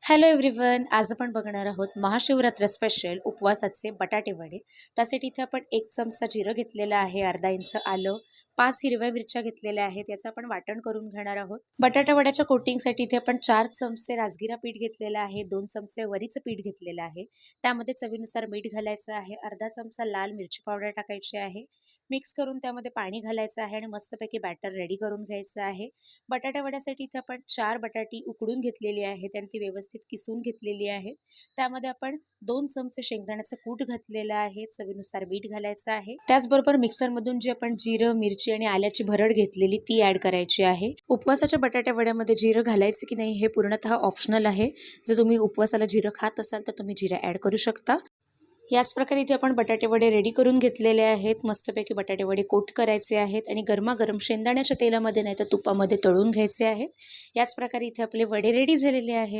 Hello everyone, आज आपण बघणार आहोत महाशिवरात्र स्पेशल उपवासाचे बटाटे वडे. त्यासाठी इथे आपण 1 चमचा जिरं घेतलेलं आहे, अर्धा इंच आलं, 5 हिरव्या मिरच्या घेतलेल्या आहेत. याचं आपण वाटण करून घेणार आहोत. बटाटा वड्याच्या कोटिंगसाठी इथे आपण 4 चमचे राजगिरा पीठ घेतलेलं आहे, 2 चमचे वरीचं पीठ घेतलेलं आहे. त्यामध्ये चवीनुसार मीठ घालायचं आहे, अर्धा चमचा लाल मिरची पावडर टाकायची आहे. मिक्स करून त्यामध्ये पाणी घालायचं आहे आणि मस्तपैकी बॅटर रेडी करून घ्यायचं आहे. बटाटा वड्यासाठी इथे आपण 4 बटाटी उकडून घेतलेली आहेत आणि ती व्यवस्थित किसून घेतलेली आहेत. त्यामध्ये आपण 2 चमचे शेंगदाण्याचं कूट घातलेलं आहे, चवीनुसार मीठ घालायचं आहे. त्याचबरोबर मिक्सरमधून जी आपण जिरं, मिरची आणि आल्याची भरड घेतलेली ती ऍड करायची आहे. उपवासाच्या बटाटा वड्यामध्ये जिरं घालायचं की नाही हे पूर्णतः ऑप्शनल आहे. जर तुम्ही उपवासाला जिरं खात असाल तर तुम्ही जिरं ऍड करू शकता. याच प्रकारे इथे आपण बटाटे वडे रेडी करून घेतलेले आहेत. मस्तपैकी बटाटे वडे कोट करायचे आहेत आणि गरमागरम शेंगदाण्याच्या तेलामध्ये नाही तर तुपामध्ये तळून घ्यायचे आहेत. याच प्रकारे इथे आपले वडे रेडी झालेले आहेत.